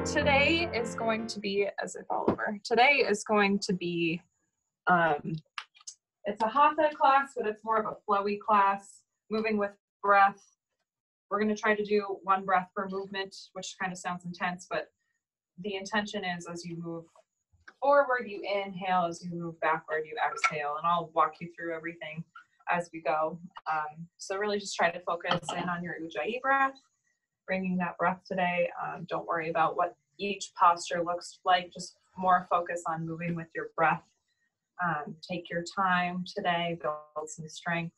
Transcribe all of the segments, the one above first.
Today is going to be, as if all over, today is going to be, it's a Hatha class, but it's more of a flowy class, moving with breath. We're going to try to do one breath per movement, which kind of sounds intense, but the intention is as you move forward, you inhale, as you move backward, you exhale, and I'll walk you through everything as we go. So really just try to focus in on your Ujjayi breath, bringing that breath today. Don't worry about what each posture looks like, just more focus on moving with your breath. Take your time today, build some strength.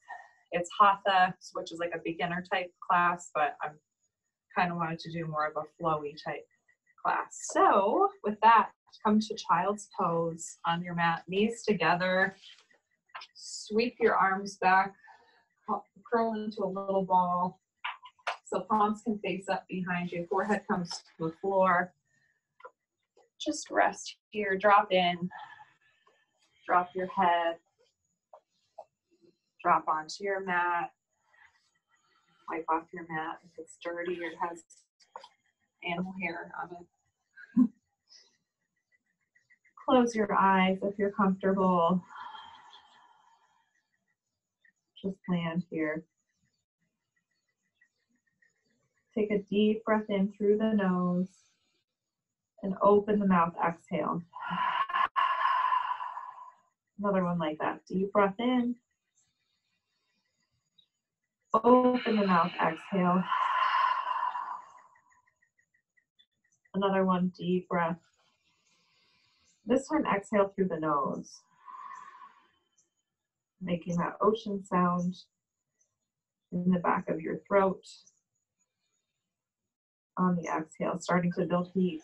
It's Hatha, which is like a beginner type class, but I'm kind of wanted to do more of a flowy type class. So with that, come to child's pose on your mat, knees together, sweep your arms back, curl into a little ball. So palms can face up behind you, forehead comes to the floor. Just rest here, drop in, drop your head, drop onto your mat, wipe off your mat if it's dirty or has animal hair on it. Close your eyes if you're comfortable. Just land here. Take a deep breath in through the nose and open the mouth, exhale. Another one like that. Deep breath in. Open the mouth, exhale. Another one, deep breath. This time exhale through the nose, making that ocean sound in the back of your throat. On the exhale, starting to build heat,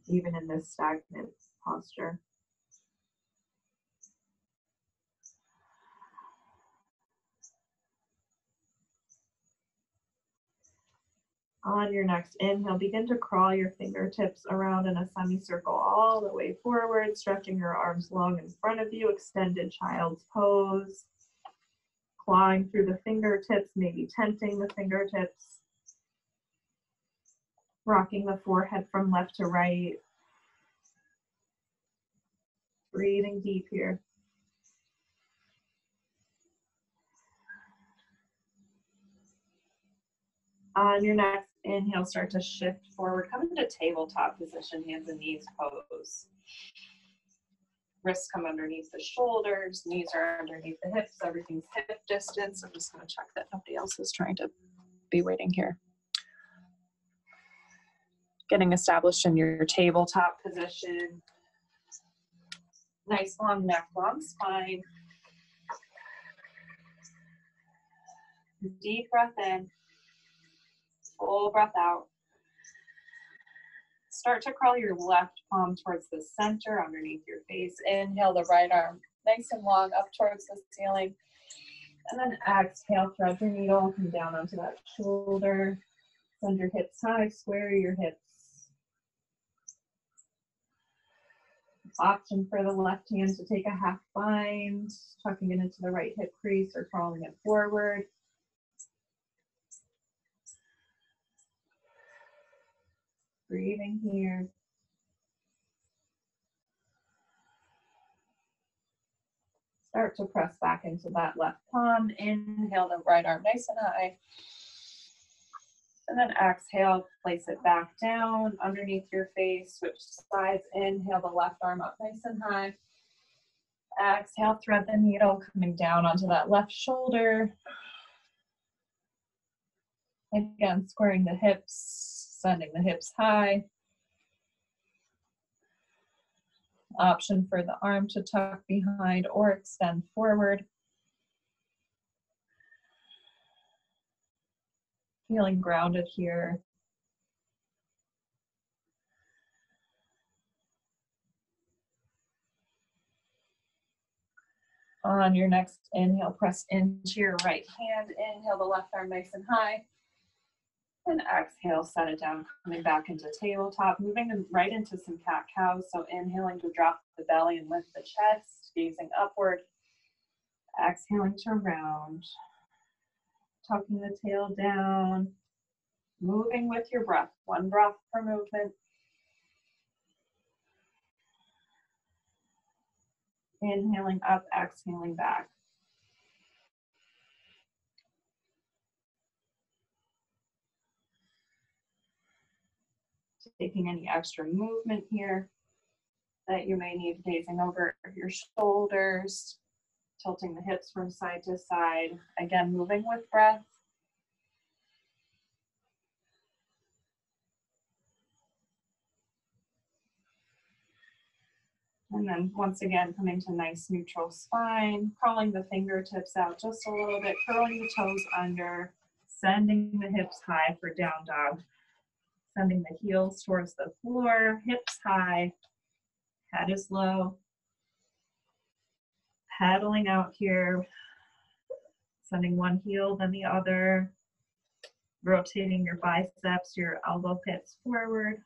even in this stagnant posture. On your next inhale, begin to crawl your fingertips around in a semicircle all the way forward, stretching your arms long in front of you, extended child's pose. Clawing through the fingertips, maybe tenting the fingertips. Rocking the forehead from left to right. Breathing deep here. On your next inhale, start to shift forward. Come into tabletop position, hands and knees pose. Wrists come underneath the shoulders, knees are underneath the hips, everything's hip distance. I'm just going to check that nobody else is trying to be waiting here. Getting established in your tabletop position. Nice long neck, long spine. Deep breath in. Full breath out. Start to crawl your left palm towards the center underneath your face. Inhale the right arm nice and long up towards the ceiling. And then exhale, thread your needle, come down onto that shoulder. Send your hips high, square your hips. Option for the left hand to take a half bind, tucking it into the right hip crease or crawling it forward. Breathing here. Start to press back into that left palm. Inhale the right arm nice and high. And then exhale, place it back down underneath your face. Switch sides. Inhale the left arm up nice and high. Exhale, thread the needle coming down onto that left shoulder. Again, squaring the hips, sending the hips high. Option for the arm to tuck behind or extend forward. Feeling grounded here. On your next inhale, press into your right hand. Inhale the left arm nice and high. And exhale, set it down, coming back into tabletop, moving right into some cat-cows. So inhaling to drop the belly and lift the chest, gazing upward. Exhaling to round, tucking the tail down, moving with your breath, one breath per movement. Inhaling up, exhaling back. Taking any extra movement here that you may need, gazing over your shoulders, tilting the hips from side to side. Again, moving with breath. And then once again, coming to nice neutral spine, curling the fingertips out just a little bit, curling the toes under, sending the hips high for down dog. Sending the heels towards the floor, hips high, head is low. Paddling out here, sending one heel, then the other. Rotating your biceps, your elbow pits forward.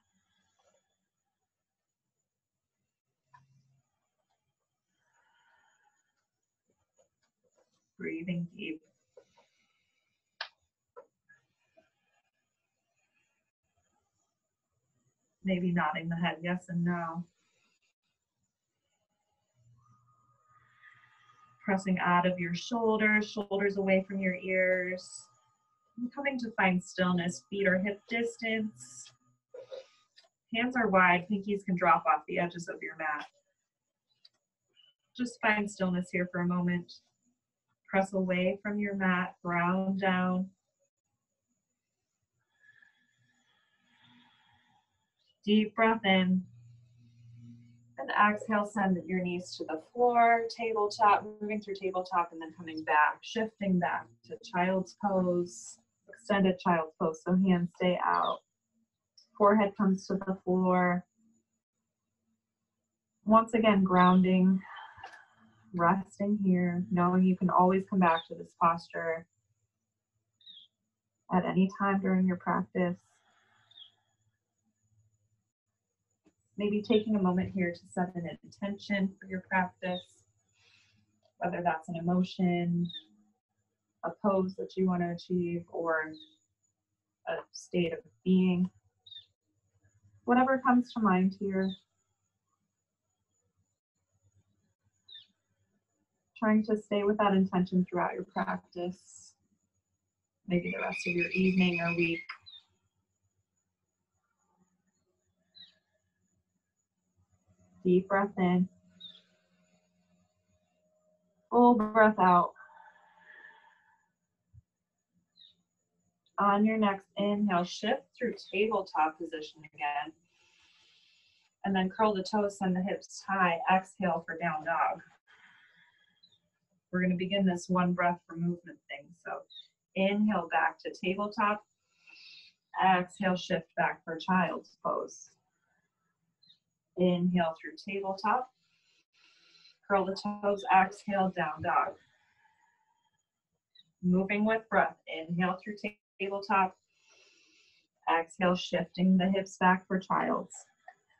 Breathing deep. Maybe nodding the head yes and no. Pressing out of your shoulders, shoulders away from your ears. And coming to find stillness, feet are hip distance. Hands are wide, pinkies can drop off the edges of your mat. Just find stillness here for a moment. Press away from your mat, ground down. Deep breath in. And exhale, send your knees to the floor, tabletop, moving through tabletop and then coming back, shifting back to child's pose, extended child's pose, so hands stay out. Forehead comes to the floor. Once again, grounding, resting here, knowing you can always come back to this posture at any time during your practice. Maybe taking a moment here to set an intention for your practice, whether that's an emotion, a pose that you want to achieve, or a state of being. Whatever comes to mind here. Trying to stay with that intention throughout your practice, maybe the rest of your evening or week. Deep breath in. Full breath out. On your next inhale, shift through tabletop position again. And then curl the toes, send the hips high. Exhale for down dog. We're going to begin this one breath for movement thing. So inhale back to tabletop. Exhale, shift back for child's pose. Inhale through tabletop. Curl the toes, exhale, down dog. Moving with breath. Inhale through tabletop. Exhale, shifting the hips back for child's.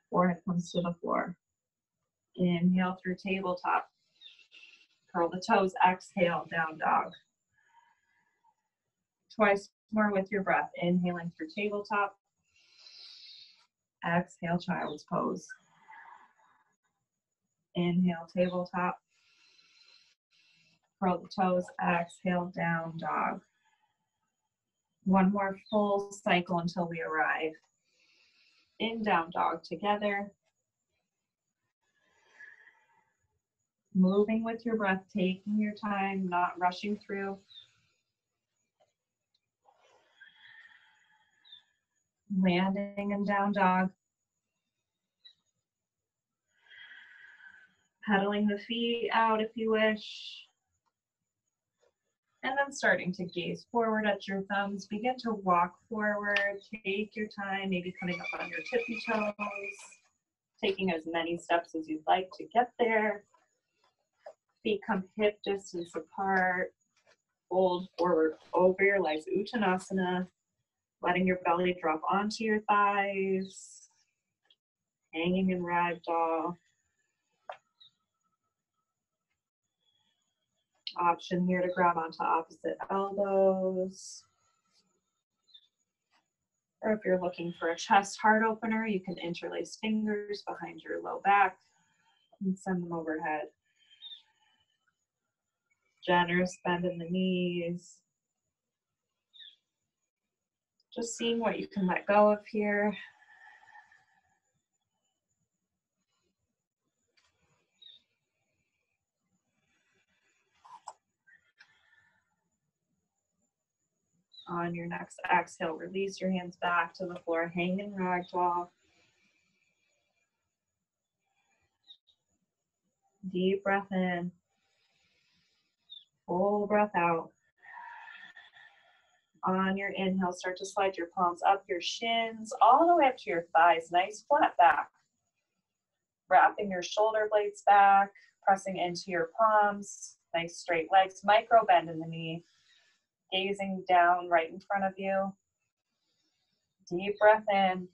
Forehead comes to the floor. Inhale through tabletop. Curl the toes, exhale, down dog. Twice more with your breath. Inhaling through tabletop. Exhale, child's pose. Inhale, tabletop. Curl the toes, exhale, down dog. One more full cycle until we arrive in down dog together. Moving with your breath, taking your time, not rushing through. Landing in down dog. Pedaling the feet out if you wish. And then starting to gaze forward at your thumbs. Begin to walk forward. Take your time, maybe coming up on your tippy toes. Taking as many steps as you'd like to get there. Feet come hip distance apart. Fold forward over your legs, Uttanasana. Letting your belly drop onto your thighs, hanging in ragdoll. Option here to grab onto opposite elbows. Or if you're looking for a chest heart opener, you can interlace fingers behind your low back and send them overhead. Generous bend in the knees. Just seeing what you can let go of here. On your next exhale, release your hands back to the floor, hang in ragdoll. Deep breath in. Full breath out. On your inhale, start to slide your palms up your shins, all the way up to your thighs. Nice flat back. Wrapping your shoulder blades back, pressing into your palms. Nice straight legs, micro bend in the knee. Gazing down right in front of you. Deep breath in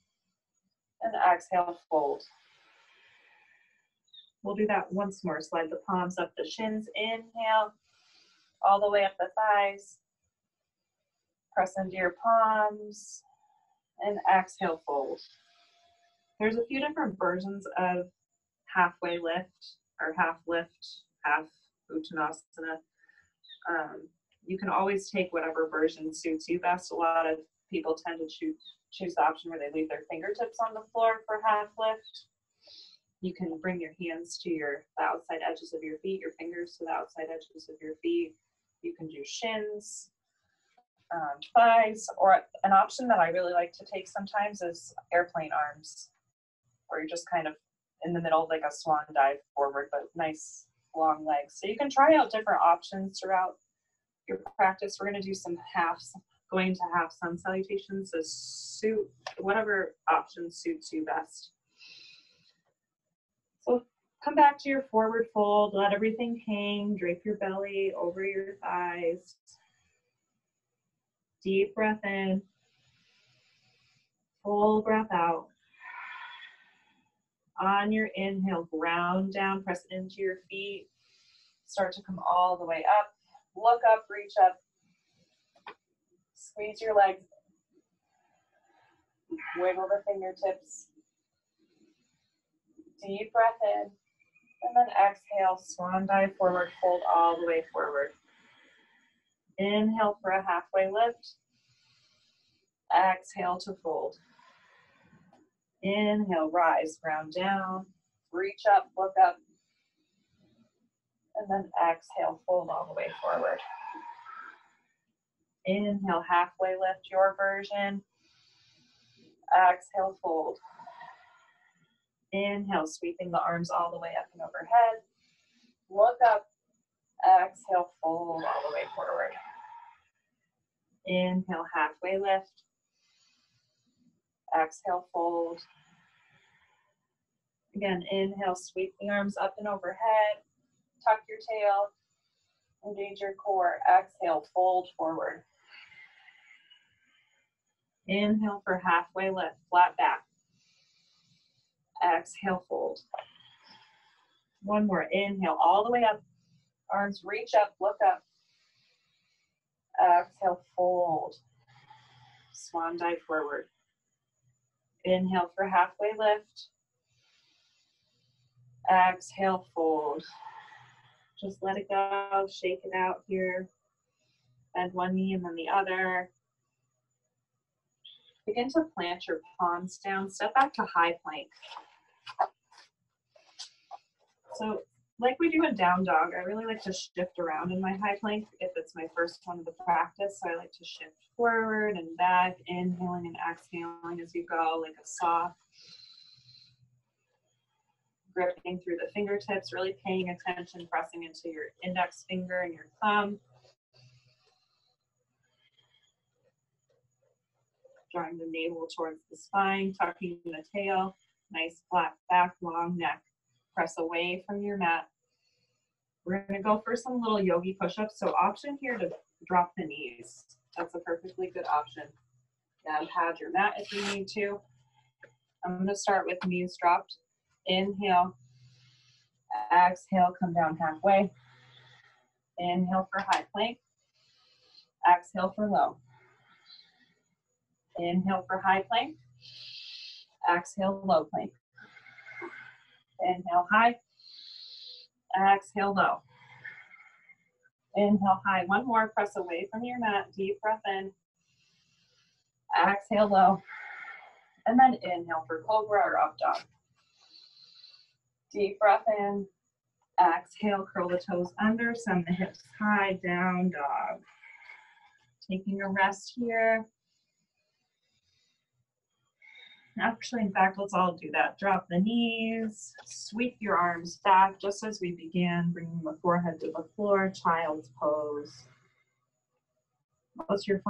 and exhale, fold. We'll do that once more. Slide the palms up the shins. Inhale, all the way up the thighs. Press into your palms and exhale, fold. There's a few different versions of halfway lift or half lift, half uttanasana. You can always take whatever version suits you best. A lot of people tend to choose the option where they leave their fingertips on the floor for half lift. You can bring your hands to the outside edges of your feet, your fingers to the outside edges of your feet. You can do shins, thighs, or an option that I really like to take sometimes is airplane arms, where you're just kind of in the middle, like a swan dive forward, but nice long legs. So you can try out different options throughout your practice. We're going to do some halves, going to half sun salutations, so suit whatever option suits you best. So come back to your forward fold, let everything hang, drape your belly over your thighs. Deep breath in, full breath out. On your inhale, ground down, press into your feet. Start to come all the way up. Look up, reach up. Squeeze your legs. Wiggle the fingertips. Deep breath in. And then exhale, swan dive forward, fold all the way forward. Inhale for a halfway lift. Exhale to fold. Inhale, rise, ground down. Reach up, look up. And then exhale, fold all the way forward. Inhale, halfway lift, your version. Exhale, fold. Inhale, sweeping the arms all the way up and overhead. Look up. Exhale, fold all the way forward. Inhale, halfway lift. Exhale, fold. Again, inhale, sweep the arms up and overhead. Tuck your tail. Engage your core. Exhale, fold forward. Inhale for halfway lift, flat back. Exhale, fold. One more. Inhale, all the way up. Arms reach up, look up. Exhale, fold. Swan dive forward. Inhale for halfway lift. Exhale, fold. Just let it go, shake it out here. Bend one knee and then the other. Begin to plant your palms down. Step back to high plank. So like we do in down dog, I really like to shift around in my high plank if it's my first one of the practice. So I like to shift forward and back, inhaling and exhaling as you go, like a saw. Gripping through the fingertips, really paying attention, pressing into your index finger and your thumb. Drawing the navel towards the spine, tucking the tail, nice flat back, long neck. Press away from your mat. We're going to go for some little yogi push-ups. So option here to drop the knees. That's a perfectly good option. And pad your mat if you need to. I'm going to start with knees dropped. Inhale. Exhale, come down halfway. Inhale for high plank. Exhale for low. Inhale for high plank. Exhale, low plank. Inhale, high. Exhale, low. Inhale, high. One more. Press away from your mat. Deep breath in. Exhale, low. And then inhale for cobra or up dog. Deep breath in. Exhale, curl the toes under. Send the hips high. Down dog. Taking a rest here. Actually, in fact, let's all do that. Drop the knees, sweep your arms back just as we began, bringing the forehead to the floor, child's pose. Close your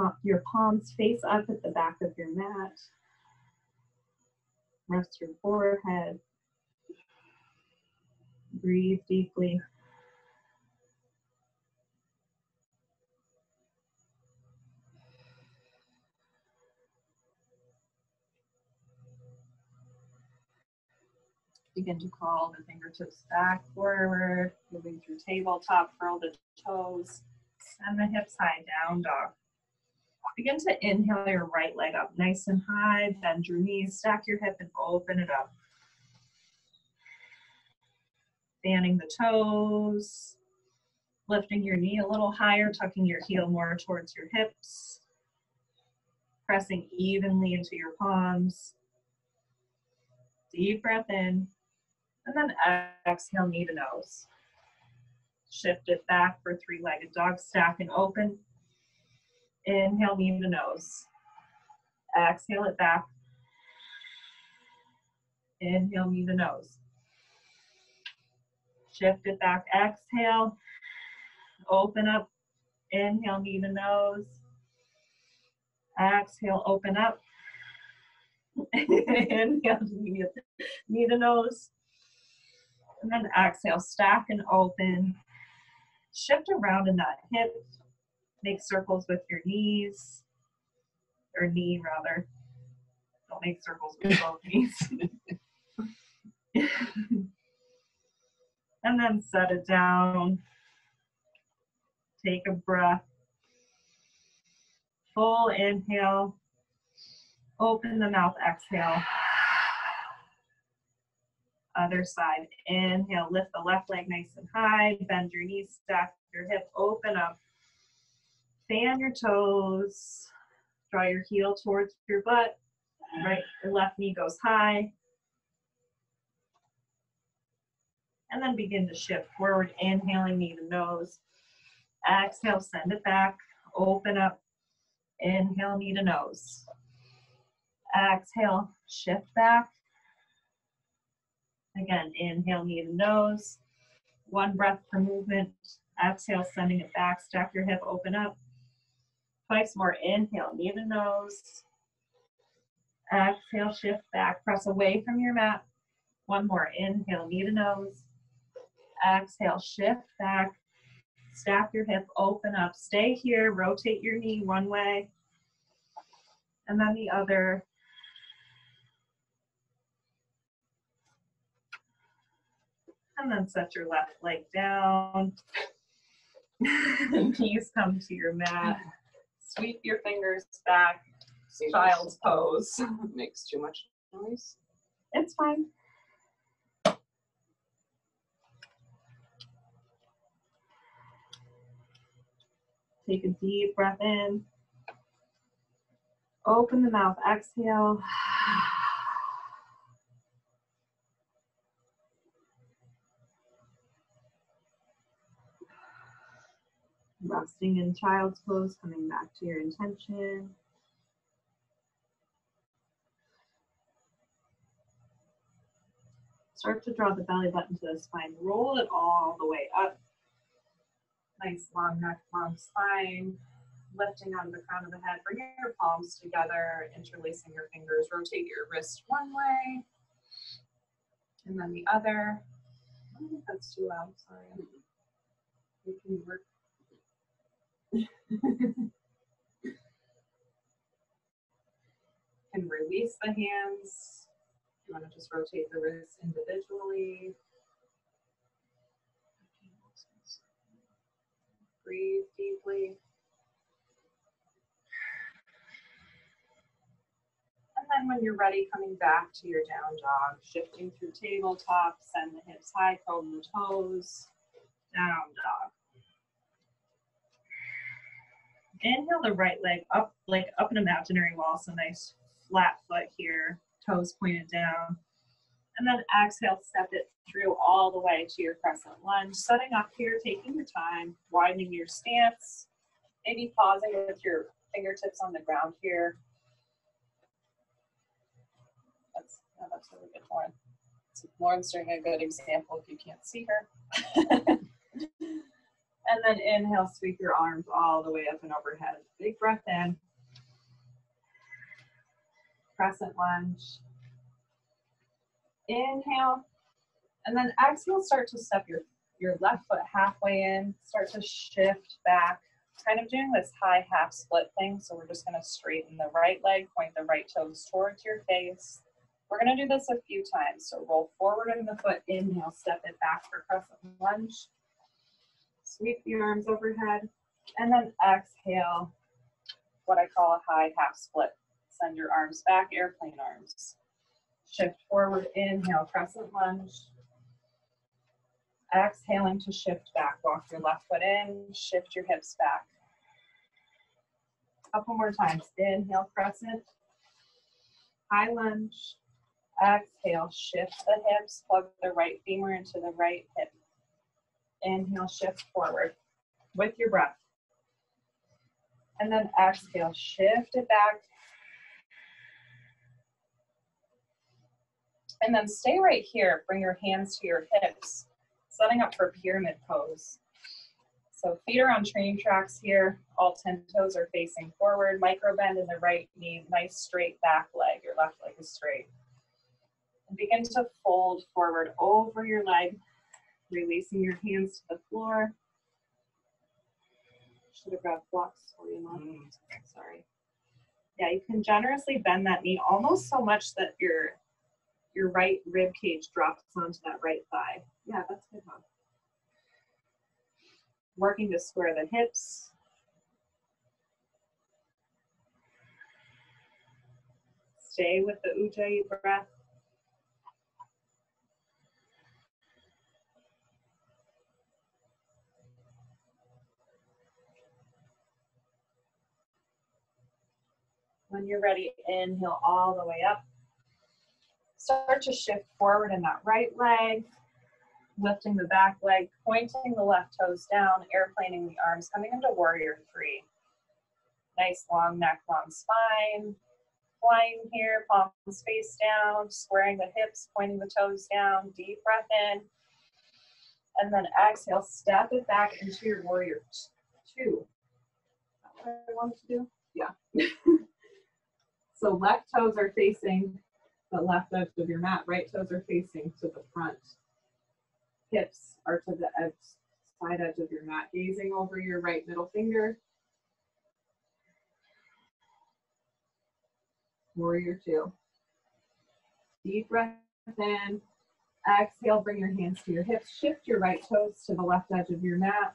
palms face up at the back of your mat. Rest your forehead. Breathe deeply. Begin to crawl the fingertips back, forward, moving through tabletop, curl the toes, send the hips high, down dog. Begin to inhale your right leg up nice and high, bend your knees, stack your hip and open it up. Fanning the toes, lifting your knee a little higher, tucking your heel more towards your hips, pressing evenly into your palms. Deep breath in. And then exhale, knee to nose. Shift it back for three-legged dog, stack and open. Inhale, knee to nose. Exhale it back. Inhale, knee to nose. Shift it back, exhale. Open up. Inhale, knee to nose. Exhale, open up. Inhale, knee to nose. And then exhale, stack and open. Shift around in that hip. Make circles with your knees. Or knee, rather. Don't make circles with both knees. And then set it down. Take a breath. Full inhale. Open the mouth, exhale. Other side, inhale, lift the left leg nice and high, bend your knees, stack your hip, open up. Fan your toes, draw your heel towards your butt, right, your left knee goes high. And then begin to shift forward, inhaling, knee to nose. Exhale, send it back, open up, inhale, knee to nose. Exhale, shift back. Again, inhale, knee to nose. One breath per movement. Exhale, sending it back. Stack your hip, open up. Twice more. Inhale, knee to nose. Exhale, shift back. Press away from your mat. One more. Inhale, knee to nose. Exhale, shift back. Stack your hip, open up. Stay here. Rotate your knee one way. And then the other. And then set your left leg down. Knees come to your mat. Sweep your fingers back. Child's pose. Makes too much noise. It's fine. Take a deep breath in. Open the mouth, exhale. Resting in child's pose, coming back to your intention. Start to draw the belly button to the spine. Roll it all the way up. Nice long neck, long spine. Lifting out of the crown of the head. Bring your palms together, interlacing your fingers. Rotate your wrist one way. And then the other. I don't think that's too loud, sorry. You can work. can release the hands. You want to just rotate the wrists individually. Breathe deeply. And then when you're ready, coming back to your down dog, shifting through tabletop, send the hips high, curl the toes, down dog. Inhale the right leg up, like up an imaginary wall, so nice flat foot here, toes pointed down. And then exhale, step it through all the way to your crescent lunge. Setting up here, taking your time, widening your stance, maybe pausing with your fingertips on the ground here. That's really good, Lauren. So Lauren's doing a good example if you can't see her. And then inhale, sweep your arms all the way up and overhead. Big breath in. Crescent lunge. Inhale. And then exhale, start to step your left foot halfway in. Start to shift back. Kind of doing this high half split thing. So we're just going to straighten the right leg, point the right toes towards your face. We're going to do this a few times. So roll forward in the foot. Inhale, step it back for crescent lunge. Sweep the arms overhead, and then exhale, what I call a high half split. Send your arms back, airplane arms. Shift forward, inhale, crescent lunge. Exhaling to shift back. Walk your left foot in, shift your hips back. Couple more times. Inhale, crescent. High lunge. Exhale, shift the hips, plug the right femur into the right hip. Inhale, shift forward with your breath. And then exhale, shift it back. And then stay right here. Bring your hands to your hips, setting up for pyramid pose. So feet are on training tracks here. All 10 toes are facing forward. Micro bend in the right knee. Nice straight back leg. Your left leg is straight. And begin to fold forward over your leg. Releasing your hands to the floor. Should have grabbed blocks for you, Mom. Sorry. Yeah, you can generously bend that knee almost so much that your right rib cage drops onto that right thigh. Yeah, that's good, Mom. Working to square the hips. Stay with the Ujjayi breath. When you're ready, inhale all the way up. Start to shift forward in that right leg, lifting the back leg, pointing the left toes down, airplaning the arms, coming into warrior three. Nice long neck, long spine. Flying here, palms face down, squaring the hips, pointing the toes down, deep breath in. And then exhale, step it back into your warrior two. Is that what I wanted to do? Yeah. So left toes are facing the left edge of your mat. Right toes are facing to the front. Hips are to the side edge of your mat. Gazing over your right middle finger. Warrior two. Deep breath in. Exhale, bring your hands to your hips. Shift your right toes to the left edge of your mat.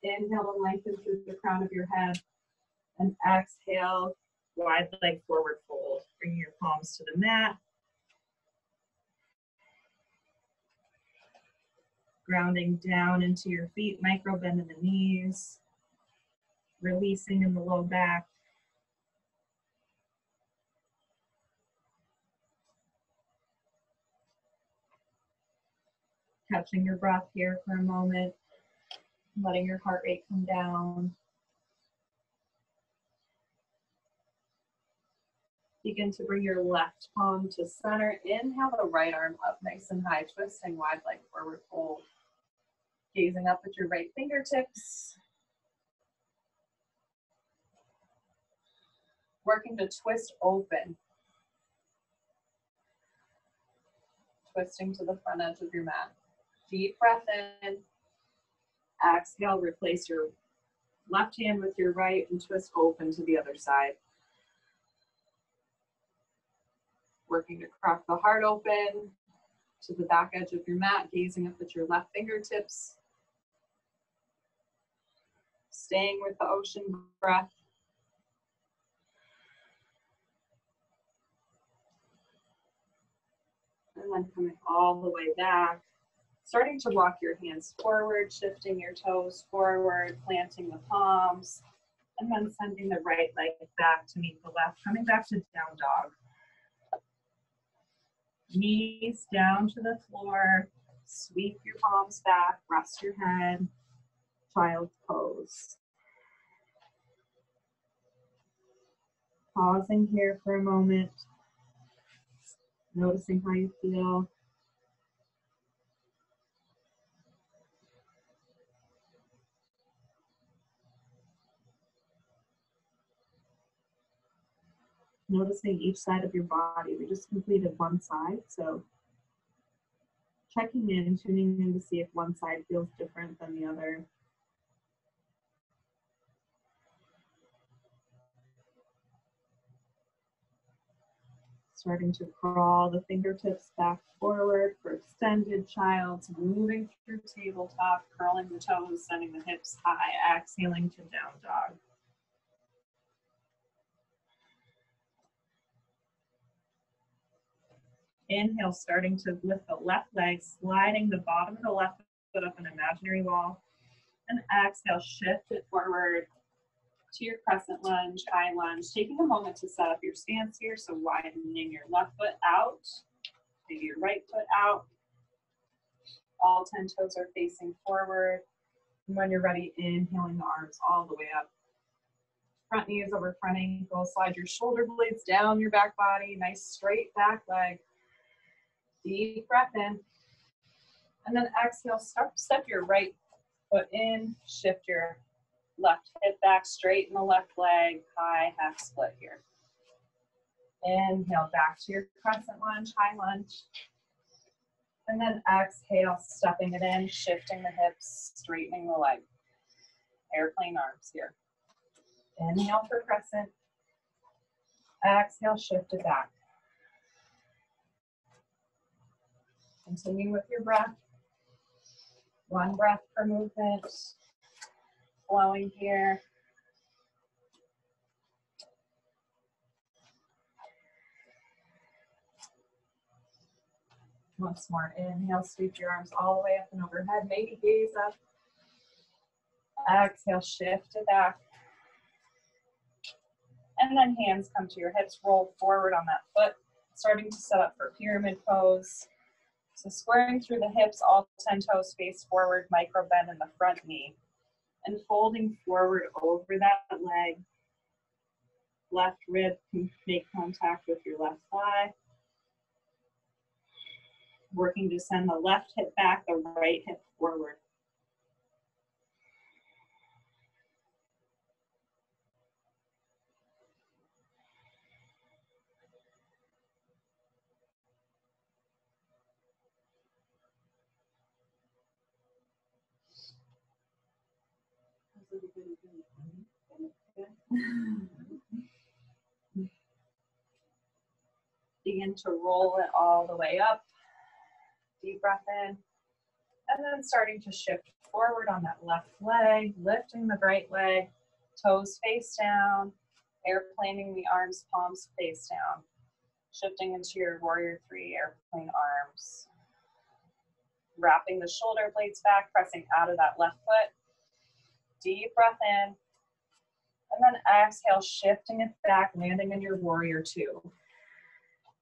Inhale to lengthen through the crown of your head. And exhale, wide leg forward fold. Bring your palms to the mat. Grounding down into your feet, micro bend in the knees. Releasing in the low back. Catching your breath here for a moment. Letting your heart rate come down. Begin to bring your left palm to center. Inhale the right arm up nice and high, twisting wide leg forward fold. Gazing up at your right fingertips. Working to twist open. Twisting to the front edge of your mat. Deep breath in. Exhale, replace your left hand with your right and twist open to the other side. Working to crack the heart open to the back edge of your mat, gazing up at your left fingertips. Staying with the ocean breath. And then coming all the way back. Starting to walk your hands forward, shifting your toes forward, planting the palms, and then sending the right leg back to meet the left, coming back to down dog. Knees down to the floor, sweep your palms back, rest your head, child's pose. Pausing here for a moment, noticing how you feel. Noticing each side of your body. We just completed one side, so checking in, tuning in to see if one side feels different than the other. Starting to crawl the fingertips back forward for extended child's, moving through tabletop, curling the toes, sending the hips high, exhaling to down dog. Inhale, starting to lift the left leg, sliding the bottom of the left foot up an imaginary wall. And exhale, shift it forward to your crescent lunge, high lunge. Taking a moment to set up your stance here, so widening your left foot out, maybe your right foot out. All 10 toes are facing forward. And when you're ready, inhaling the arms all the way up. Front knee is over front ankle. Slide your shoulder blades down your back body. Nice straight back leg. Deep breath in. And then exhale, step your right foot in. Shift your left hip back, straighten the left leg. High half split here. Inhale, back to your crescent lunge, high lunge. And then exhale, stepping it in, shifting the hips, straightening the leg. Airplane arms here. Inhale for crescent. Exhale, shift it back. Continue with your breath. One breath per movement. Flowing here. Once more, inhale, sweep your arms all the way up and overhead. Maybe gaze up. Exhale, shift it back. And then hands come to your hips, roll forward on that foot, starting to set up for pyramid pose. So squaring through the hips, all 10 toes face forward, micro bend in the front knee. And folding forward over that leg. Left rib can make contact with your left thigh. Working to send the left hip back, the right hip forward. Begin to roll it all the way up. Deep breath in. And then starting to shift forward on that left leg, lifting the right leg, toes face down, airplaning the arms, palms face down. Shifting into your warrior three, airplane arms. Wrapping the shoulder blades back, pressing out of that left foot. Deep breath in. And then exhale, shifting it back, landing in your warrior two.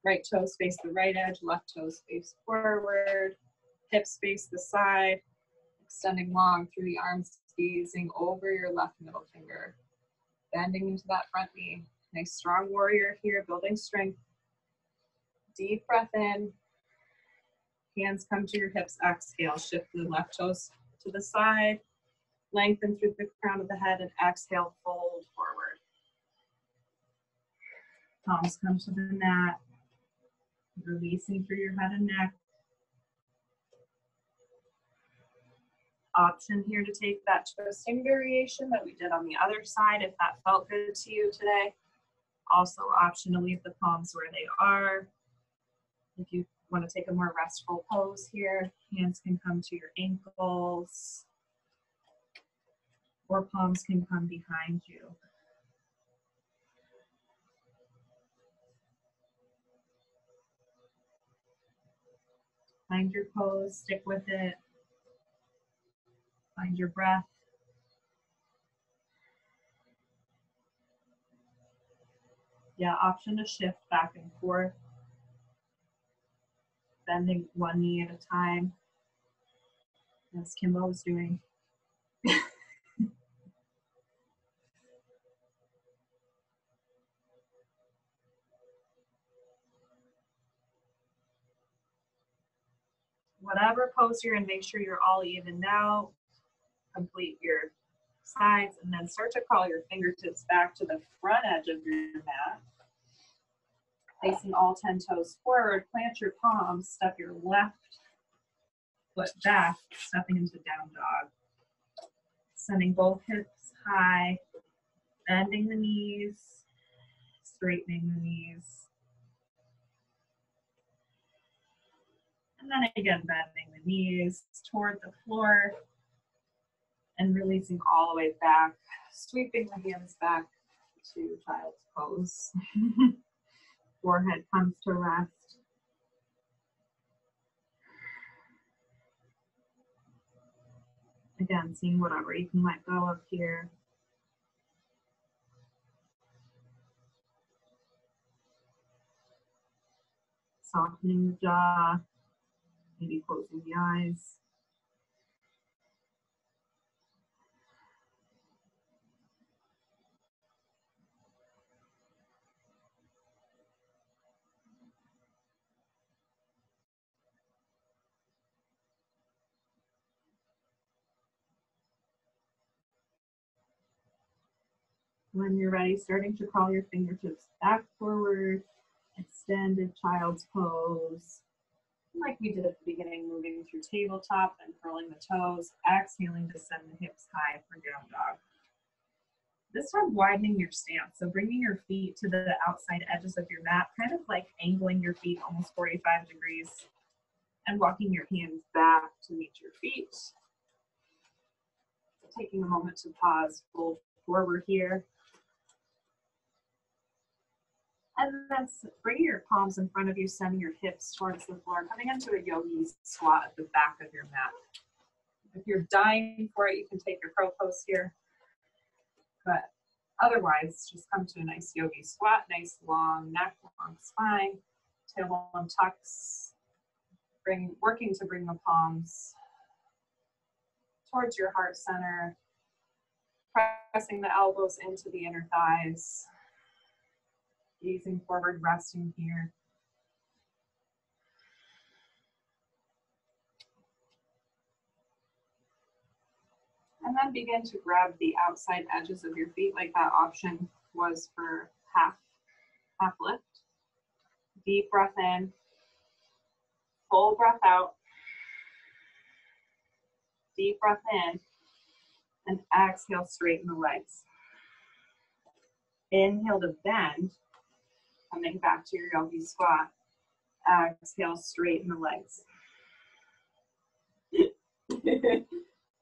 Right toes face the right edge, left toes face forward. Hips face the side. Extending long through the arms, gazing over your left middle finger. Bending into that front knee. Nice strong warrior here, building strength. Deep breath in. Hands come to your hips, exhale. Shift the left toes to the side. Lengthen through the crown of the head and exhale, fold forward. Palms come to the mat. Releasing through your head and neck. Option here to take that twisting variation that we did on the other side if that felt good to you today. Also option to leave the palms where they are. If you want to take a more restful pose here, hands can come to your ankles, or palms can come behind you. Find your pose, stick with it. Find your breath. Yeah, option to shift back and forth, bending one knee at a time, as Kimbo was doing. Whatever pose you're in, make sure you're all even now. Complete your sides, and then start to crawl your fingertips back to the front edge of your mat. Facing all 10 toes forward, plant your palms, step your left foot back, stepping into down dog. Sending both hips high, bending the knees, straightening the knees. And then again, bending the knees toward the floor and releasing all the way back, sweeping the hands back to child's pose. Forehead comes to rest. Again, seeing whatever you can let go of here. Softening the jaw, maybe closing the eyes. When you're ready, starting to crawl your fingertips back forward, extended child's pose. Like we did at the beginning, moving through tabletop and curling the toes, exhaling to send the hips high for down dog. This time widening your stance, so bringing your feet to the outside edges of your mat, kind of like angling your feet almost 45 degrees and walking your hands back to meet your feet. Taking a moment to pause, fold forward here. And then bring your palms in front of you, sending your hips towards the floor, coming into a yogi squat at the back of your mat. If you're dying for it, you can take your crow pose here. But otherwise, just come to a nice yogi squat, nice long neck, long spine, tailbone tucks, working to bring the palms towards your heart center, pressing the elbows into the inner thighs. Gazing forward, resting here. And then begin to grab the outside edges of your feet like that option was for half lift. Deep breath in, full breath out. Deep breath in, and exhale, straighten the legs. Inhale to bend. Coming back to your yogi squat. Exhale, straighten the legs.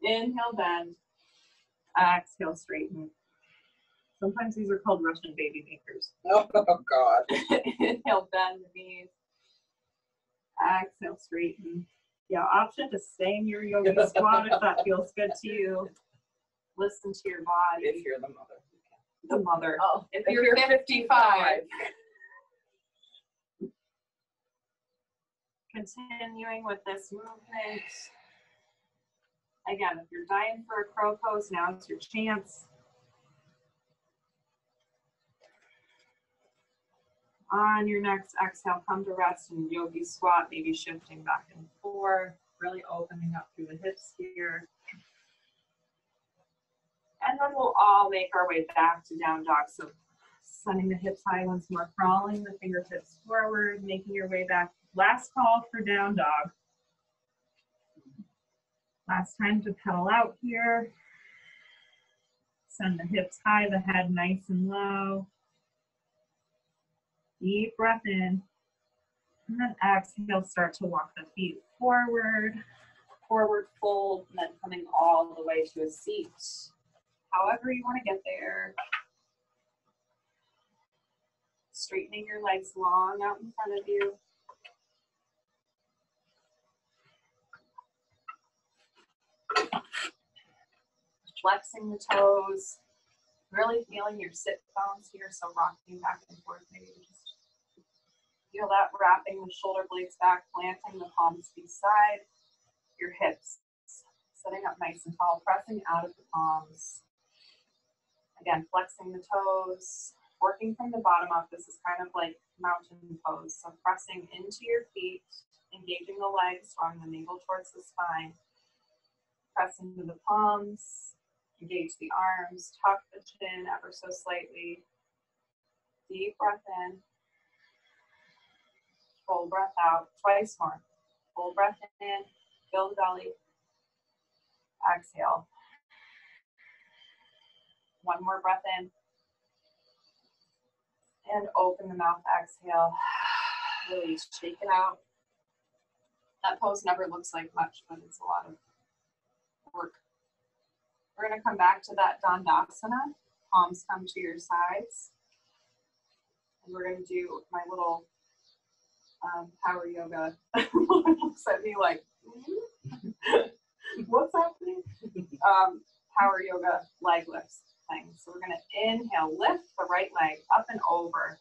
Inhale, bend. Exhale, straighten. Sometimes these are called Russian baby makers. Oh, God. Inhale, bend the knees. Exhale, straighten. Yeah, option to stay in your yogi squat if that feels good to you. Listen to your body. If you're the mother. The mother. Oh, if you're 55. Continuing with this movement. Again, if you're dying for a crow pose, now's your chance. On your next exhale, come to rest in yogi squat, maybe shifting back and forth, really opening up through the hips here. And then we'll all make our way back to down dog. So sending the hips high once more, crawling the fingertips forward, making your way back. Last call for down dog. Last time to pedal out here. Send the hips high, the head nice and low. Deep breath in. And then exhale, start to walk the feet forward, forward fold, and then coming all the way to a seat. However you want to get there. Straightening your legs long out in front of you. Flexing the toes, really feeling your sit bones here, so rocking back and forth. Maybe just feel that, wrapping the shoulder blades back, planting the palms beside your hips, sitting up nice and tall, pressing out of the palms. Again, flexing the toes, working from the bottom up. This is kind of like mountain pose, so pressing into your feet, engaging the legs, drawing the navel towards the spine. Press into the palms. Engage the arms, tuck the chin ever so slightly. Deep breath in. Full breath out. Twice more. Full breath in. Fill the belly. Exhale. One more breath in. And open the mouth. Exhale. Release. Shake it out. That pose never looks like much, but it's a lot of work. We're going to come back to that Dandasana. Palms come to your sides. And we're going to do my little power yoga. Looks at me like, what's happening? Power yoga leg lifts thing. So we're going to inhale, lift the right leg up and over.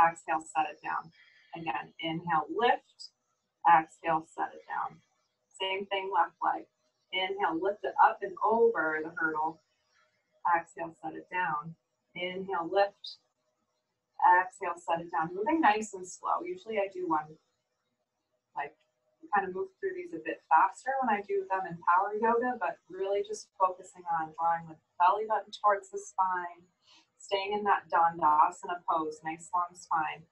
Exhale, set it down. Again, inhale, lift. Exhale, set it down. Same thing, left leg. Inhale, lift it up and over the hurdle. Exhale, set it down. Inhale, lift. Exhale, set it down. Moving nice and slow. Usually I do one, like, kind of move through these a bit faster when I do them in power yoga, but really just focusing on drawing the belly button towards the spine, staying in that Dandasana pose, nice long spine.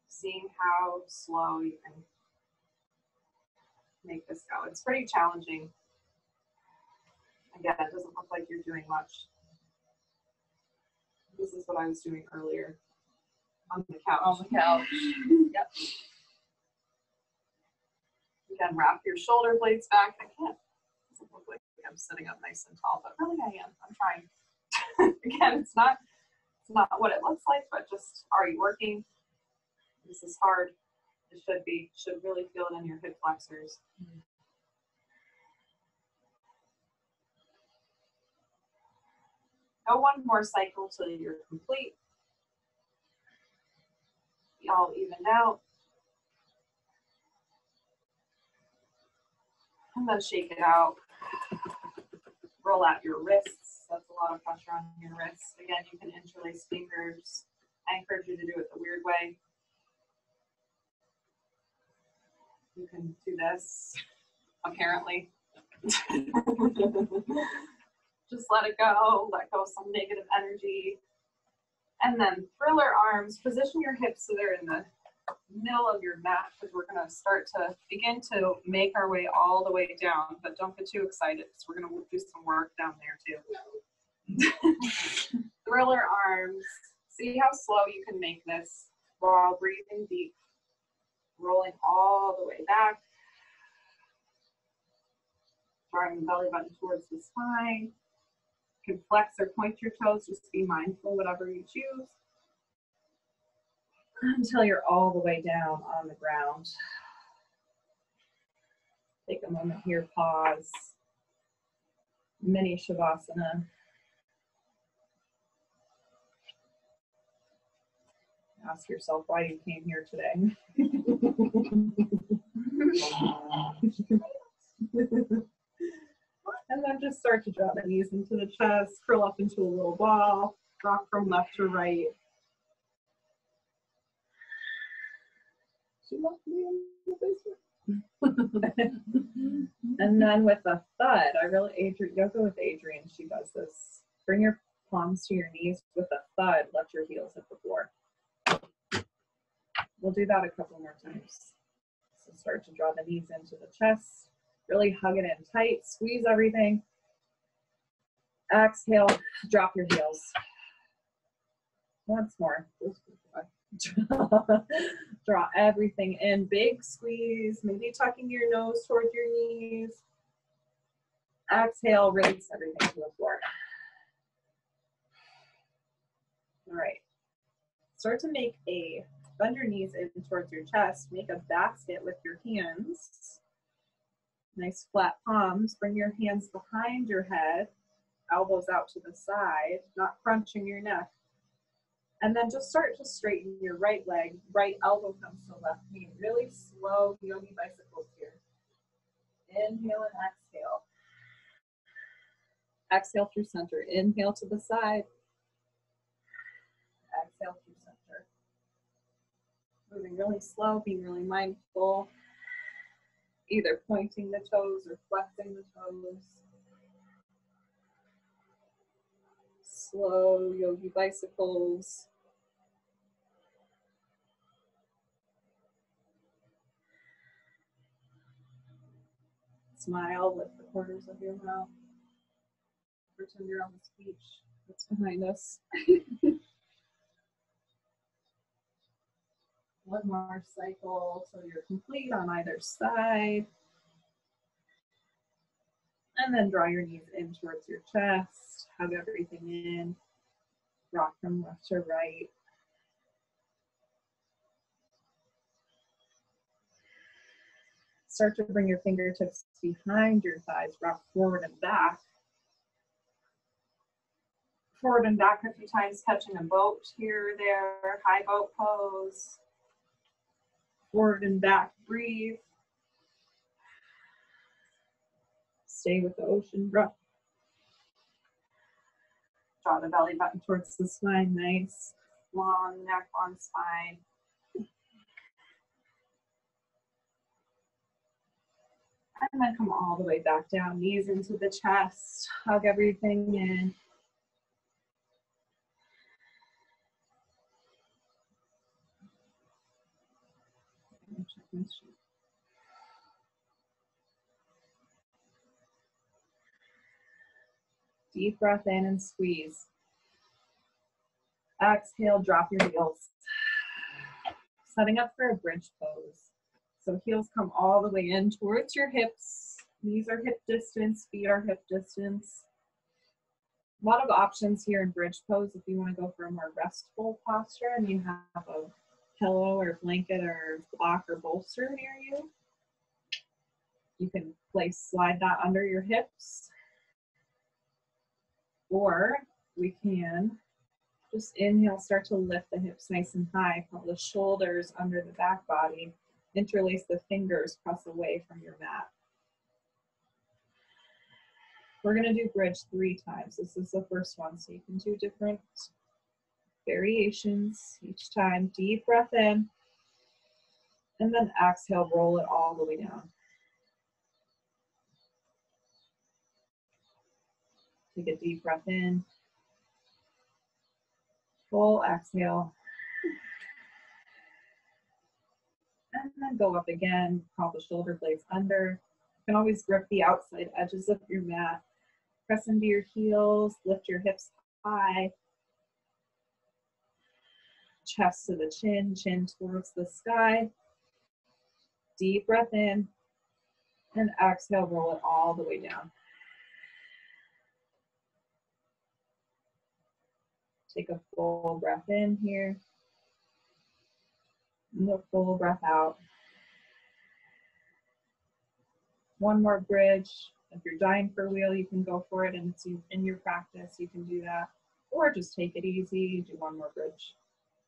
Seeing how slow you can make this go. It's pretty challenging. Again, it doesn't look like you're doing much. This is what I was doing earlier on the couch. On the couch. Yep. Again, wrap your shoulder blades back. I can't. It doesn't look like I'm sitting up nice and tall, but really I am. I'm trying. Again, it's not what it looks like, but just, are you working? This is hard. It should be. Should really feel it in your hip flexors. Go one more cycle till you're complete. Be all evened out. And then shake it out. Roll out your wrists. That's a lot of pressure on your wrists. Again, you can interlace fingers. I encourage you to do it the weird way. You can do this, apparently. Just let it go some negative energy. And then thriller arms, position your hips so they're in the middle of your mat, because we're gonna start to begin to make our way all the way down, but don't get too excited because we're gonna do some work down there too. Thriller arms, see how slow you can make this while breathing deep. Rolling all the way back. Drawing the belly button towards the spine. You can flex or point your toes, just be mindful, whatever you choose. Until you're all the way down on the ground. Take a moment here, pause. Mini Shavasana. Ask yourself why you came here today. And then just start to draw the knees into the chest, curl up into a little ball, rock from left to right. She left me in the basement. And then with a thud, yoga with Adrienne, she does this. Bring your palms to your knees with a thud, let your heels hit the floor. We'll do that a couple more times. So start to draw the knees into the chest. Really hug it in tight. Squeeze everything. Exhale. Drop your heels. Once more. Draw everything in. Big squeeze. Maybe tucking your nose towards your knees. Exhale, release everything to the floor. All right. Start to bend your knees in towards your chest. Make a basket with your hands. Nice flat palms. Bring your hands behind your head. Elbows out to the side, not crunching your neck. And then just start to straighten your right leg. Right elbow comes to left knee. Really slow yogi bicycles here. Inhale and exhale. Exhale through center. Inhale to the side. Exhale through center. Moving really slow, being really mindful. Either pointing the toes or flexing the toes. Slow yogi bicycles. Smile, lift the corners of your mouth. Pretend you're on the beach that's behind us. One more cycle so you're complete on either side. And then draw your knees in towards your chest. Hug everything in. Rock from left to right. Start to bring your fingertips behind your thighs. Rock forward and back. Forward and back a few times, catching a boat here or there. High boat pose. Forward and back, breathe. Stay with the ocean breath. Draw the belly button towards the spine. Nice. Long neck, long spine. And then come all the way back down. Knees into the chest. Hug everything in. Check my sheet. Deep breath in and squeeze. Exhale, drop your heels. Setting up for a bridge pose. So heels come all the way in towards your hips. Knees are hip distance, feet are hip distance. A lot of options here in bridge pose if you want to go for a more restful posture and you have a pillow or blanket or block or bolster near you. You can slide that under your hips. Or we can just inhale, start to lift the hips nice and high. Pull the shoulders under the back body. Interlace the fingers, press away from your mat. We're going to do bridge 3 times. This is the first one, so you can do different variations each time. Deep breath in. And then exhale, roll it all the way down. Take a deep breath in. Full exhale. And then go up again. Crawl the shoulder blades under. You can always grip the outside edges of your mat. Press into your heels. Lift your hips high. Chest to the chin. Chin towards the sky. Deep breath in. And exhale, roll it all the way down. Take a full breath in here. And a full breath out. One more bridge. If you're dying for a wheel, you can go for it, and it's in your practice, you can do that. Or just take it easy, do one more bridge.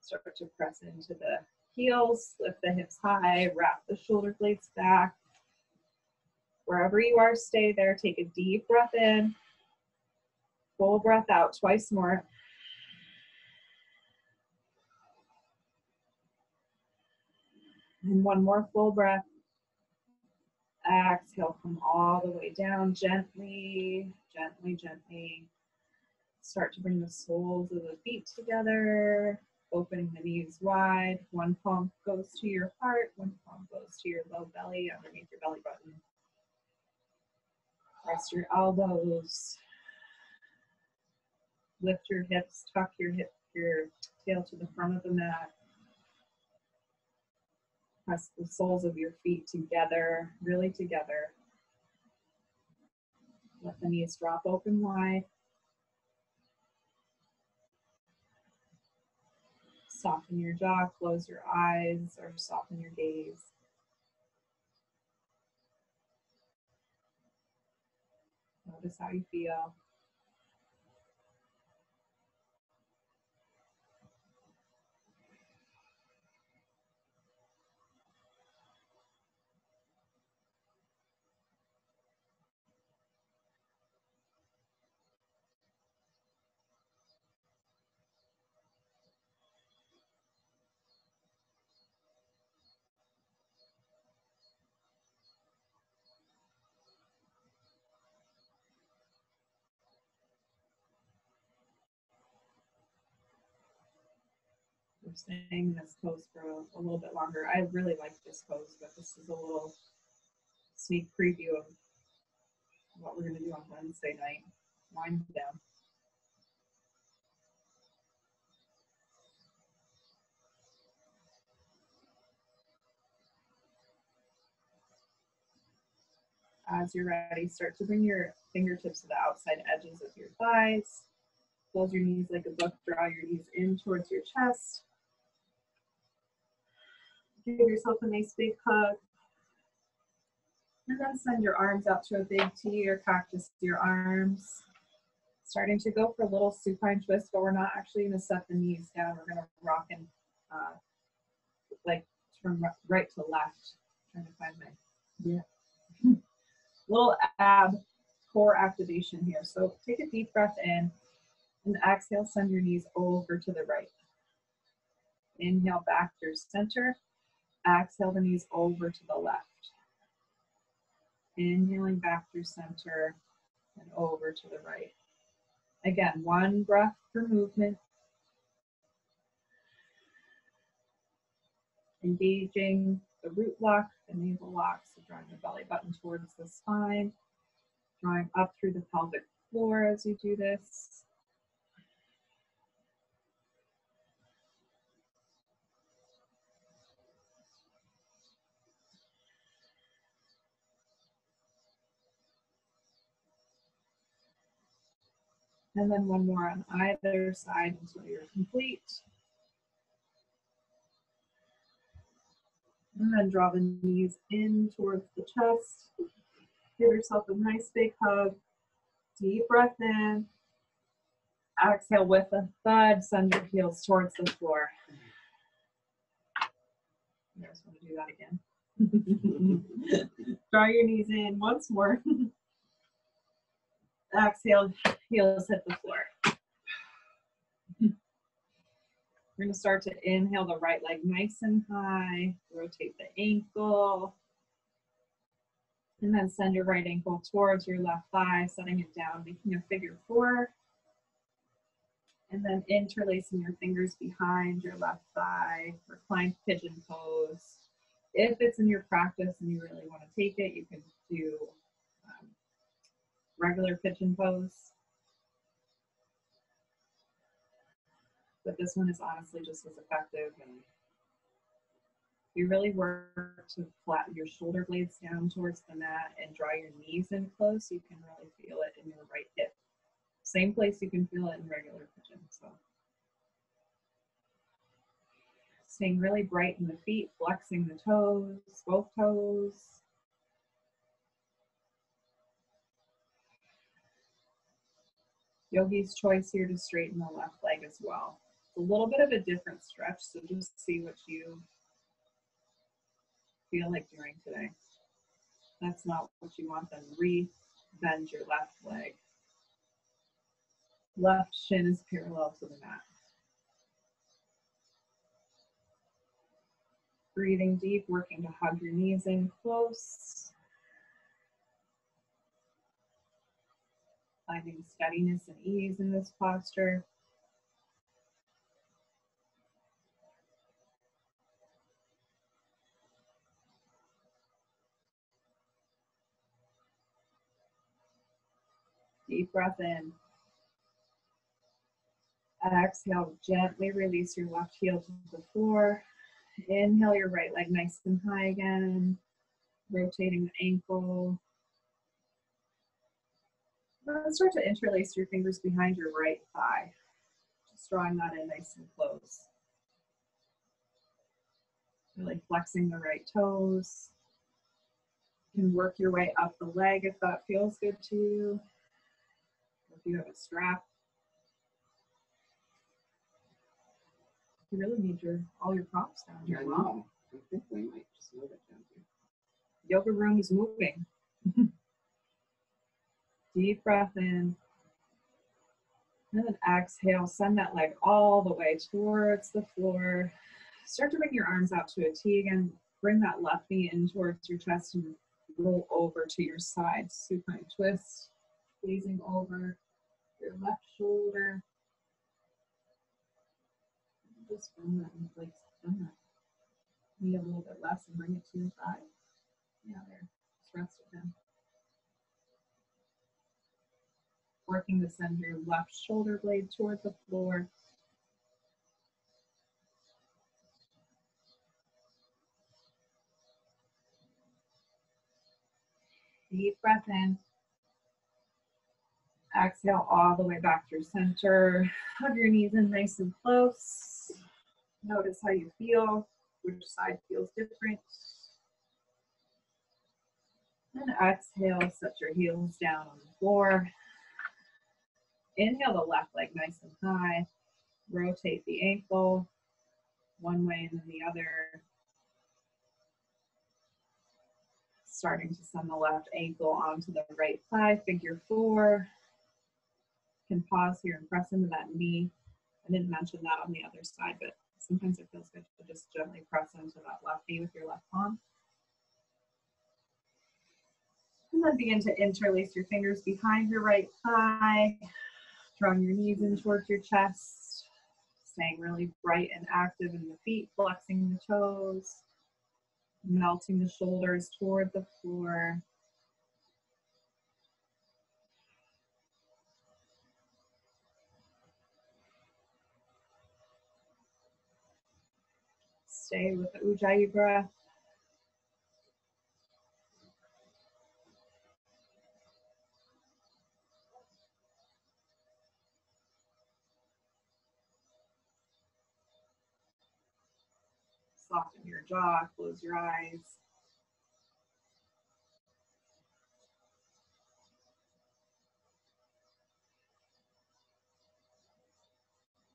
Start to press into the heels, lift the hips high, wrap the shoulder blades back. Wherever you are, stay there. Take a deep breath in. Full breath out, twice more. And one more full breath. Exhale, come all the way down gently, gently, gently. Start to bring the soles of the feet together, opening the knees wide. One palm goes to your heart, one palm goes to your low belly, underneath your belly button. Press your elbows. Lift your hips, tuck your your tail to the front of the mat. Press the soles of your feet together, really together. Let the knees drop open wide. Soften your jaw, close your eyes, or soften your gaze. Notice how you feel. We're staying in this pose for a little bit longer. I really like this pose, but this is a little sneak preview of what we're going to do on Wednesday night. Wind down. As you're ready, start to bring your fingertips to the outside edges of your thighs. Close your knees like a book. Draw your knees in towards your chest. Give yourself a nice big hug. And then send your arms out to a big T or cactus to your arms. Starting to go for a little supine twist, but we're not actually going to set the knees down. We're going to rock and like from right to left. I'm trying to find my little ab core activation here. So take a deep breath in and exhale, send your knees over to the right. Inhale back through center. Exhale the knees over to the left. Inhaling back through center and over to the right. Again, one breath per movement. Engaging the root lock, the navel lock, so drawing the belly button towards the spine. Drawing up through the pelvic floor as you do this. And then one more on either side until you're complete. And then draw the knees in towards the chest. Give yourself a nice big hug. Deep breath in. Exhale with a thud. Send your heels towards the floor. I just want to do that again. Draw your knees in once more. Exhale, heels hit the floor. We're going to start to inhale the right leg nice and high. Rotate the ankle. And then send your right ankle towards your left thigh, setting it down, making a figure four. And then interlacing your fingers behind your left thigh, reclined pigeon pose. If it's in your practice and you really want to take it, you can do regular pigeon pose. But this one is honestly just as effective. And you really work to flatten your shoulder blades down towards the mat and draw your knees in close. You can really feel it in your right hip. Same place you can feel it in regular pigeon. So staying really bright in the feet, flexing the toes, both toes. Yogi's choice here to straighten the left leg as well. It's a little bit of a different stretch, so just see what you feel like doing today. If that's not what you want, then re-bend your left leg. Left shin is parallel to the mat. Breathing deep, working to hug your knees in close. Finding steadiness and ease in this posture. Deep breath in. Exhale, gently release your left heel to the floor. Inhale your right leg nice and high again, rotating the ankle. Then start to interlace your fingers behind your right thigh, just drawing that in nice and close. Really flexing the right toes. You can work your way up the leg if that feels good to you. If you have a strap, you really need all your props down here. I know. I think we might just move it down here. Yoga room is moving. Deep breath in. And then exhale, send that leg all the way towards the floor. Start to bring your arms out to a T again. Bring that left knee in towards your chest and roll over to your side. Supine twist, gazing over your left shoulder. Just bend that, like bend that knee a little bit less and bring it to your thigh. Yeah, there. Just rest it down. Working to send your left shoulder blade toward the floor. Deep breath in. Exhale all the way back through center. Hug your knees in nice and close. Notice how you feel, which side feels different. And exhale, set your heels down on the floor. Inhale the left leg nice and high. Rotate the ankle one way and then the other. Starting to send the left ankle onto the right thigh, figure four. You can pause here and press into that knee. I didn't mention that on the other side, but sometimes it feels good to just gently press into that left knee with your left palm. And then begin to interlace your fingers behind your right thigh, drawing your knees in towards your chest, staying really bright and active in the feet, flexing the toes, melting the shoulders toward the floor. Stay with the Ujjayi breath. Soften your jaw, close your eyes.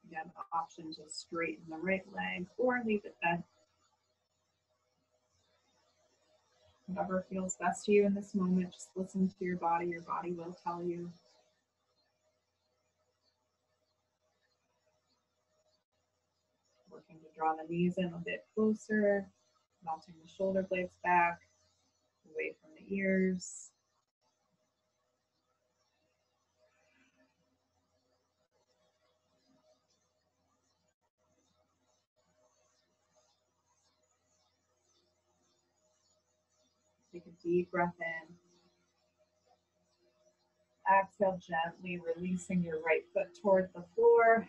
You have the option to straighten the right leg or leave it bent. Whatever feels best to you in this moment, just listen to your body. Your body will tell you. Working to draw the knees in a bit closer, melting the shoulder blades back, away from the ears. Take a deep breath in. Exhale, gently releasing your right foot toward the floor,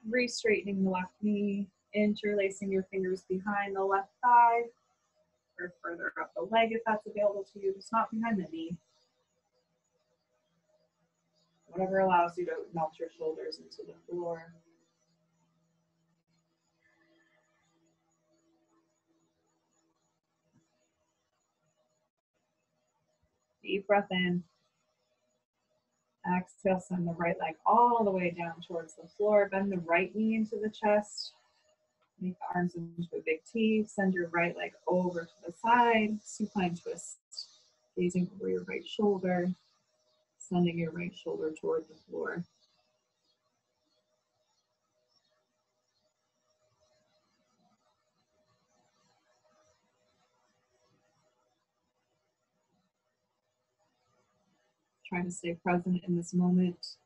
re-straightening the left knee, interlacing your fingers behind the left thigh, or further up the leg if that's available to you, just not behind the knee. Whatever allows you to melt your shoulders into the floor. Deep breath in. Exhale, send the right leg all the way down towards the floor. Bend the right knee into the chest. Make the arms into a big T. Send your right leg over to the side. Supine twist. Gazing over your right shoulder. Sending your right shoulder toward the floor. Try to stay present in this moment.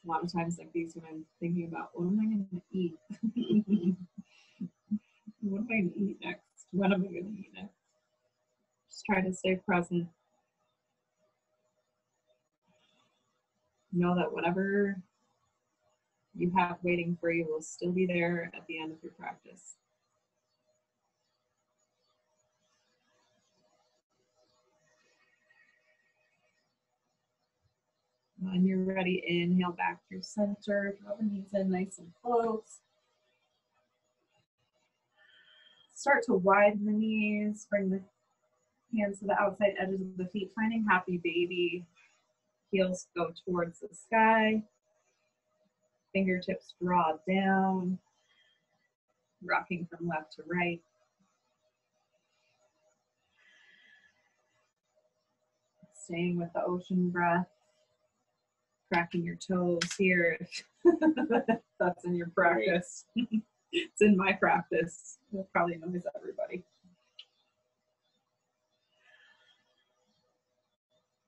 A lot of times like these when I'm thinking about what am I going to eat? What am I going to eat next? When am I going to eat next? Just try to stay present. Know that whatever you have waiting for you will still be there at the end of your practice. When you're ready, inhale back through center, draw the knees in nice and close. Start to widen the knees, bring the hands to the outside edges of the feet, finding happy baby. Heels go towards the sky. Fingertips draw down, rocking from left to right. Staying with the ocean breath, cracking your toes here. That's in your practice. It's in my practice. It probably annoys everybody.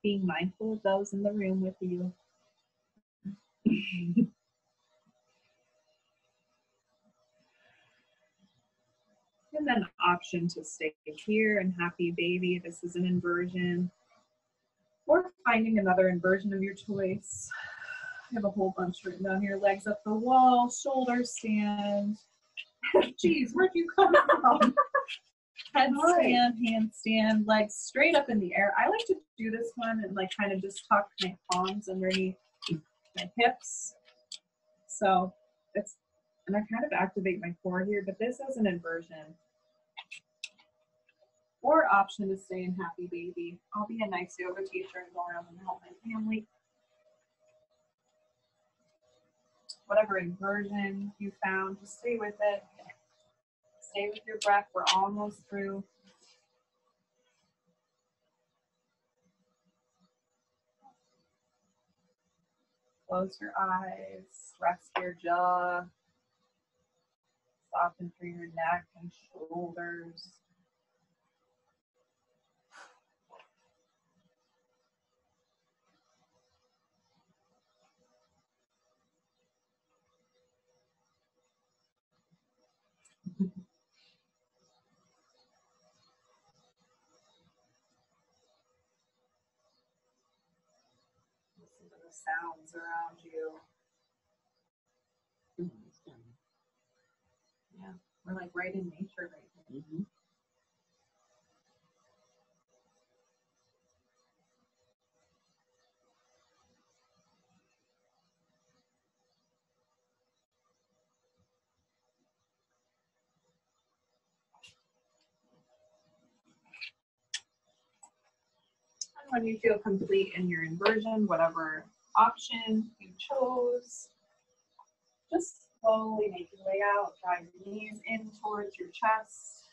Being mindful of those in the room with you. And then option to stay here in happy baby. This is an inversion. Or finding another inversion of your choice. I have a whole bunch written down here. Legs up the wall, shoulders stand. Geez, where'd you come from? Headstand, handstand, legs straight up in the air. I like to do this one and like kind of just tuck my palms underneath my hips. So it's, and I kind of activate my core here, but this is an inversion. Or option to stay in happy baby. I'll be a nice yoga teacher and go around and help my family. Whatever inversion you found, just stay with it. Stay with your breath. We're almost through. Close your eyes, rest your jaw, soften through your neck and shoulders. Listen to the sounds around you. Yeah, we're like right in nature right now. Mm-hmm. And when you feel complete in your inversion, whatever option you chose, just slowly make your way out. Draw your knees in towards your chest.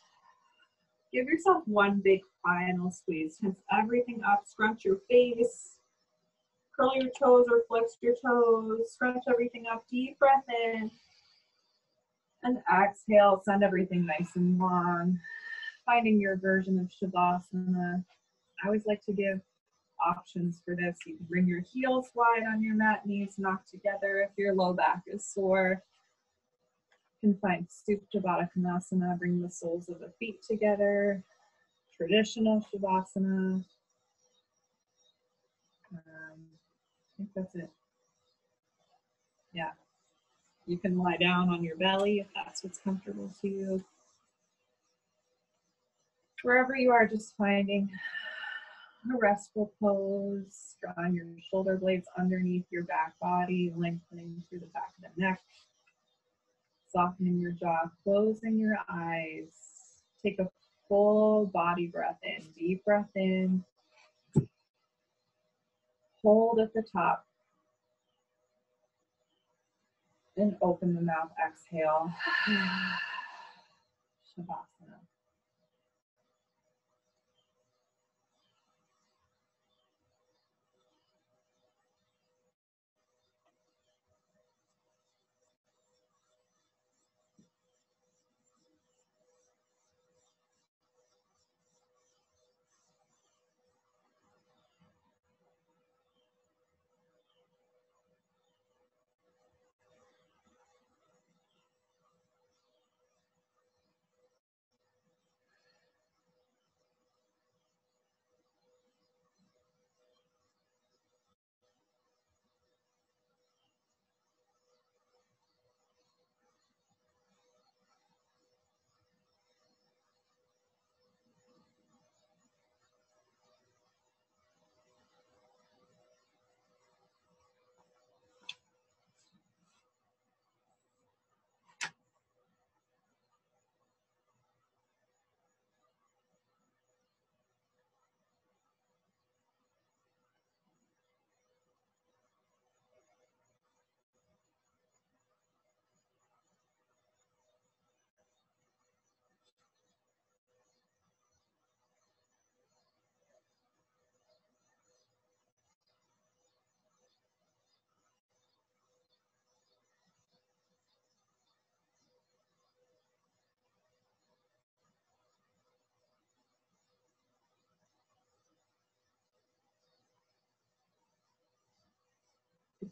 Give yourself one big final squeeze. Tense everything up. Scrunch your face. Curl your toes or flex your toes. Scrunch everything up. Deep breath in. And exhale. Send everything nice and long. Finding your version of Shavasana. I always like to give options for this. You can bring your heels wide on your mat, knees knocked together if your low back is sore. You can find Supta Baddha Konasana, bring the soles of the feet together. Traditional Shavasana. I think that's it. Yeah. You can lie down on your belly if that's what's comfortable to you. Wherever you are, just finding a restful pose, drawing your shoulder blades underneath your back body, lengthening through the back of the neck, softening your jaw, closing your eyes. Take a full body breath in, deep breath in. Hold at the top. And open the mouth, exhale. Shavasana.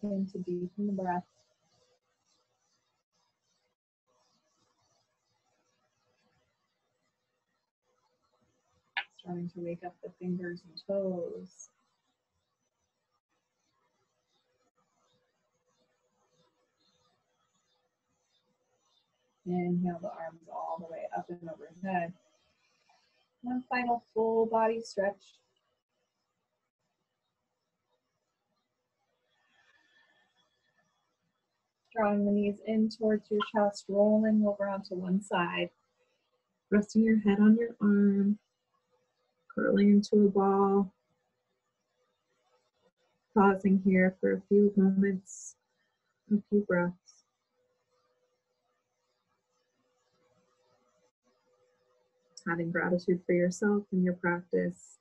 Begin to deepen the breath. Starting to wake up the fingers and toes. Inhale the arms all the way up and overhead. One final full body stretch. Drawing the knees in towards your chest, rolling over onto one side. Resting your head on your arm, curling into a ball. Pausing here for a few moments, a few breaths. Having gratitude for yourself and your practice.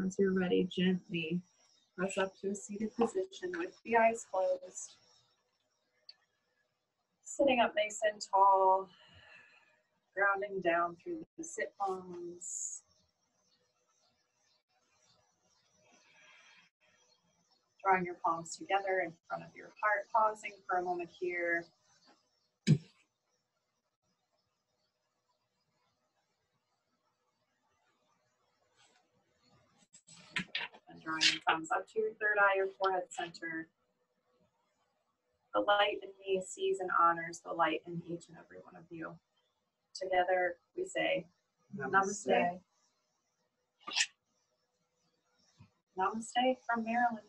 As you're ready, gently press up to a seated position with the eyes closed. Sitting up nice and tall, grounding down through the sit bones. Drawing your palms together in front of your heart, pausing for a moment here. And drawing your thumbs up to your third eye, your forehead center. The light in me sees and honors the light in each and every one of you. Together we say, Namaste. Namaste from Maryland.